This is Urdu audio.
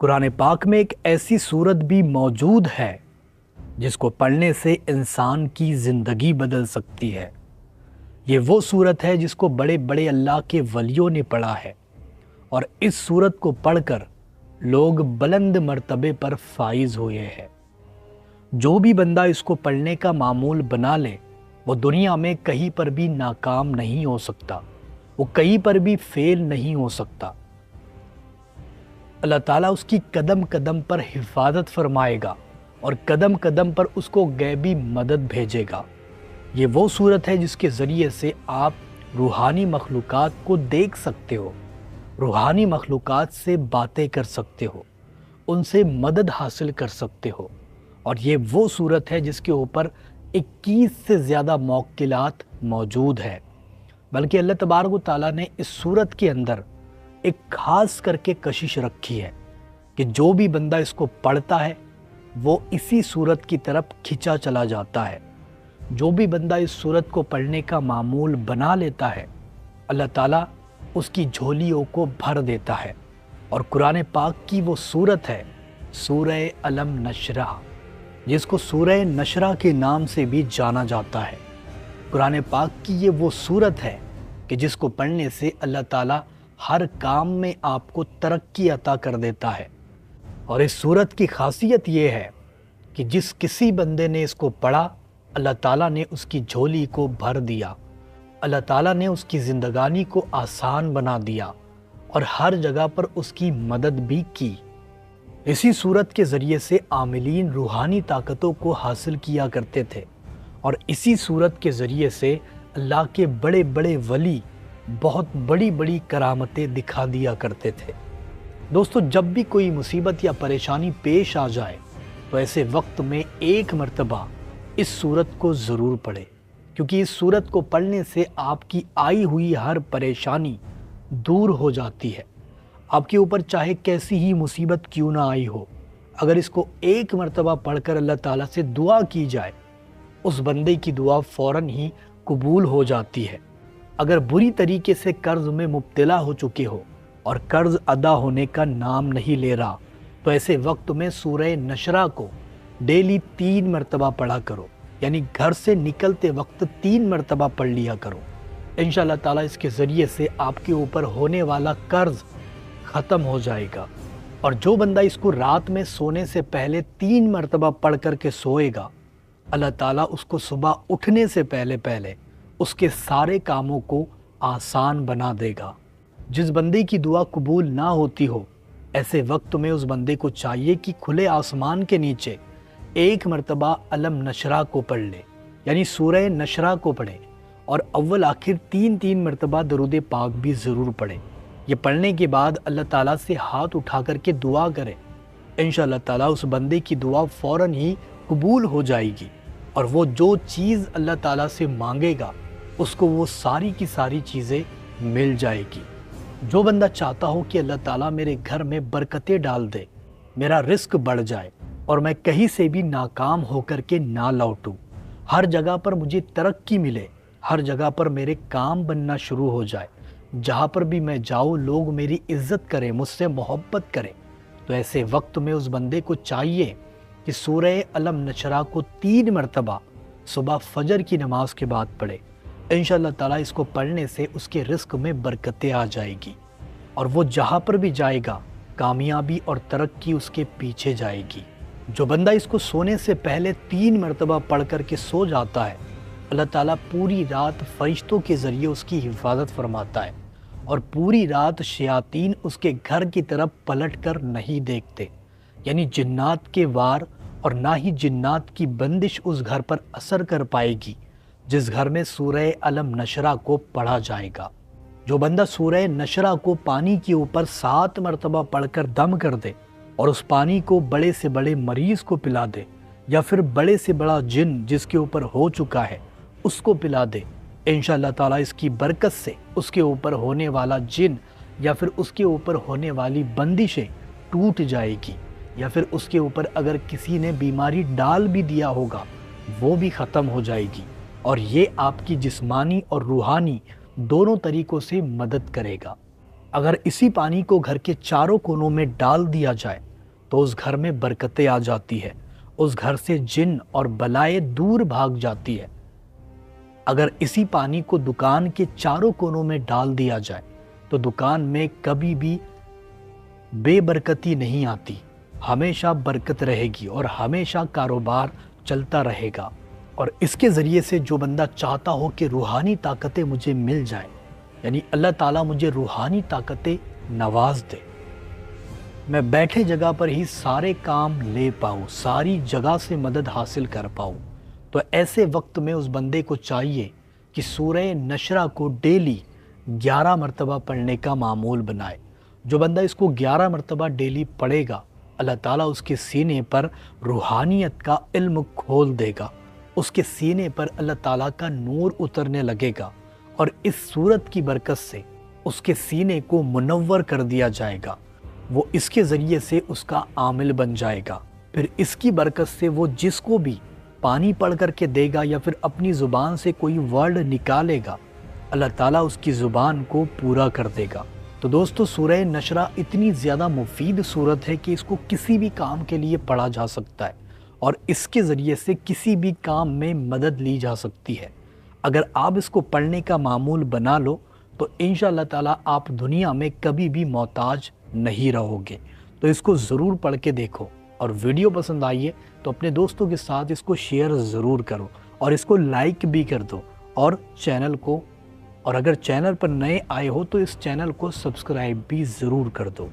قرآن پاک میں ایک ایسی سورت بھی موجود ہے جس کو پڑھنے سے انسان کی زندگی بدل سکتی ہے۔ یہ وہ سورت ہے جس کو بڑے بڑے اللہ کے ولیوں نے پڑھا ہے، اور اس سورت کو پڑھ کر لوگ بلند مرتبے پر فائز ہوئے ہیں۔ جو بھی بندہ اس کو پڑھنے کا معمول بنا لے وہ دنیا میں کہیں پر بھی ناکام نہیں ہو سکتا، وہ کہیں پر بھی فیل نہیں ہو سکتا۔ اللہ تعالیٰ اس کی قدم قدم پر حفاظت فرمائے گا اور قدم قدم پر اس کو غیبی مدد بھیجے گا۔ یہ وہ صورت ہے جس کے ذریعے سے آپ روحانی مخلوقات کو دیکھ سکتے ہو، روحانی مخلوقات سے باتیں کر سکتے ہو، ان سے مدد حاصل کر سکتے ہو۔ اور یہ وہ صورت ہے جس کے اوپر 21 سے زیادہ موکلات موجود ہے، بلکہ اللہ تبارک و تعالیٰ نے اس صورت کے اندر ایک خاص کر کے کشش رکھی ہے کہ جو بھی بندہ اس کو پڑھتا ہے وہ اسی صورت کی طرف کھنچا چلا جاتا ہے۔ جو بھی بندہ اس صورت کو پڑھنے کا معمول بنا لیتا ہے اللہ تعالیٰ اس کی جھولیوں کو بھر دیتا ہے۔ اور قرآن پاک کی وہ صورت ہے سورہ الم نشرح، جس کو سورہ نشرح کے نام سے بھی جانا جاتا ہے۔ قرآن پاک کی یہ وہ صورت ہے کہ جس کو پڑھنے سے اللہ تعالیٰ ہر کام میں آپ کو ترقی عطا کر دیتا ہے۔ اور اس صورت کی خاصیت یہ ہے کہ جس کسی بندے نے اس کو پڑھا اللہ تعالیٰ نے اس کی جھولی کو بھر دیا، اللہ تعالیٰ نے اس کی زندگانی کو آسان بنا دیا اور ہر جگہ پر اس کی مدد بھی کی۔ اسی صورت کے ذریعے سے عاملین روحانی طاقتوں کو حاصل کیا کرتے تھے، اور اسی صورت کے ذریعے سے اللہ کے بڑے بڑے ولی بہت بڑی بڑی کرامتیں دکھا دیا کرتے تھے۔ دوستو، جب بھی کوئی مصیبت یا پریشانی پیش آ جائے تو ایسے وقت میں ایک مرتبہ اس صورت کو ضرور پڑھے، کیونکہ اس صورت کو پڑھنے سے آپ کی آئی ہوئی ہر پریشانی دور ہو جاتی ہے۔ آپ کے اوپر چاہے کیسی ہی مصیبت کیوں نہ آئی ہو، اگر اس کو ایک مرتبہ پڑھ کر اللہ تعالیٰ سے دعا کی جائے اس بندے کی دعا فوراً ہی قبول ہو جاتی ہے۔ اگر بری طریقے سے قرض میں مبتلا ہو چکے ہو اور قرض ادا ہونے کا نام نہیں لے رہا تو ایسے وقت میں سورہ نشرح کو ڈیلی 3 مرتبہ پڑھا کرو، یعنی گھر سے نکلتے وقت 3 مرتبہ پڑھ لیا کرو۔ انشاءاللہ تعالیٰ اس کے ذریعے سے آپ کے اوپر ہونے والا قرض ختم ہو جائے گا۔ اور جو بندہ اس کو رات میں سونے سے پہلے 3 مرتبہ پڑھ کر کے سوئے گا اللہ تعالیٰ اس کو صبح اٹھنے سے پہلے اس کے سارے کاموں کو آسان بنا دے گا۔ جس بندے کی دعا قبول نہ ہوتی ہو ایسے وقت میں اس بندے کو چاہیے کہ کھلے آسمان کے نیچے 1 مرتبہ الم نشرح کو پڑھ لے، یعنی سورہ نشرح کو پڑھے، اور اول آخر 3 مرتبہ درود پاک بھی ضرور پڑھے۔ یہ پڑھنے کے بعد اللہ تعالیٰ سے ہاتھ اٹھا کر کے دعا کرے، انشاءاللہ تعالیٰ اس بندے کی دعا فوراً ہی قبول ہو جائے گی، اور وہ جو چیز اللہ تعالیٰ سے مانگے گا اس کو وہ ساری کی ساری چیزیں مل جائے گی۔ جو بندہ چاہتا ہو کہ اللہ تعالیٰ میرے گھر میں برکتیں ڈال دے، میرا رزق بڑھ جائے اور میں کہیں سے بھی ناکام ہو کر کے نہ لوٹوں، ہر جگہ پر مجھے ترقی ملے، ہر جگہ پر میرے کام بننا شروع ہو جائے، جہاں پر بھی میں جاؤں لوگ میری عزت کریں، مجھ سے محبت کریں، تو ایسے وقت میں اس بندے کو چاہیے کہ سورہ الم نشرح کو 3 مرتبہ صبح فجر کی نماز کے بعد پڑھے۔ انشاءاللہ تعالیٰ اس کو پڑھنے سے اس کے رزق میں برکتیں آ جائے گی، اور وہ جہاں پر بھی جائے گا کامیابی اور ترقی اس کے پیچھے جائے گی۔ جو بندہ اس کو سونے سے پہلے 3 مرتبہ پڑھ کر کے سو جاتا ہے اللہ تعالیٰ پوری رات فرشتوں کے ذریعے اس کی حفاظت فرماتا ہے، اور پوری رات شیاطین اس کے گھر کی طرف پلٹ کر نہیں دیکھتے، یعنی جنات کے وار اور نہ ہی جنات کی بندش اس گھر پر اثر کر پائے گی جس گھر میں سورہ الم نشرح کو پڑھا جائے گا۔ جو بندہ سورہ نشرح کو پانی کے اوپر 7 مرتبہ پڑھ کر دم کر دے اور اس پانی کو بڑے سے بڑے مریض کو پلا دے، یا پھر بڑے سے بڑا جن جس کے اوپر ہو چکا ہے اس کو پلا دے، انشاءاللہ تعالیٰ اس کی برکت سے اس کے اوپر ہونے والا جن یا پھر اس کے اوپر ہونے والی بندشیں ٹوٹ جائے گی، یا پھر اس کے اوپر اگر کسی نے بیماری ڈال بھی دیا ہوگا وہ بھی ختم ہو جائے گی، اور یہ آپ کی جسمانی اور روحانی دونوں طریقوں سے مدد کرے گا۔ اگر اسی پانی کو گھر کے چاروں کونوں میں ڈال دیا جائے تو اس گھر میں برکتیں آ جاتی ہے، اس گھر سے جن اور بلائیں دور بھاگ جاتی ہے۔ اگر اسی پانی کو دکان کے چاروں کونوں میں ڈال دیا جائے تو دکان میں کبھی بھی بے برکتی نہیں آتی، ہمیشہ برکت رہے گی اور ہمیشہ کاروبار چلتا رہے گا۔ اور اس کے ذریعے سے جو بندہ چاہتا ہو کہ روحانی طاقتیں مجھے مل جائیں، یعنی اللہ تعالیٰ مجھے روحانی طاقتیں نواز دے، میں بیٹھے جگہ پر ہی سارے کام لے پاؤں، ساری جگہ سے مدد حاصل کر پاؤں، تو ایسے وقت میں اس بندے کو چاہیے کہ سورہ نشرہ کو ڈیلی 11 مرتبہ پڑھنے کا معمول بنائے۔ جو بندہ اس کو 11 مرتبہ ڈیلی پڑھے گا، اللہ تعالیٰ اس کے سینے پر روحانیت کا علم کھول دے گا، اس کے سینے پر اللہ تعالیٰ کا نور اترنے لگے گا، اور اس سورت کی برکت سے اس کے سینے کو منور کر دیا جائے گا، وہ اس کے ذریعے سے اس کا عامل بن جائے گا۔ پھر اس کی برکت سے وہ جس کو بھی پانی پڑھ کر کے دے گا یا پھر اپنی زبان سے کوئی ورڈ نکالے گا، اللہ تعالیٰ اس کی زبان کو پورا کر دے گا۔ تو دوستو، سورہ نشرہ اتنی زیادہ مفید سورت ہے کہ اس کو کسی بھی کام کے لیے پڑھا جا سکتا ہے اور اس کے ذریعے سے کسی بھی کام میں مدد لی جا سکتی ہے۔ اگر آپ اس کو پڑھنے کا معمول بنا لو تو انشاءاللہ تعالیٰ آپ دنیا میں کبھی بھی محتاج نہیں رہو گے۔ تو اس کو ضرور پڑھ کے دیکھو، اور ویڈیو پسند آئیے تو اپنے دوستوں کے ساتھ اس کو شیئر ضرور کرو اور اس کو لائک بھی کر دو، اور اگر چینل پر نئے آئے ہو تو اس چینل کو سبسکرائب بھی ضرور کر دو۔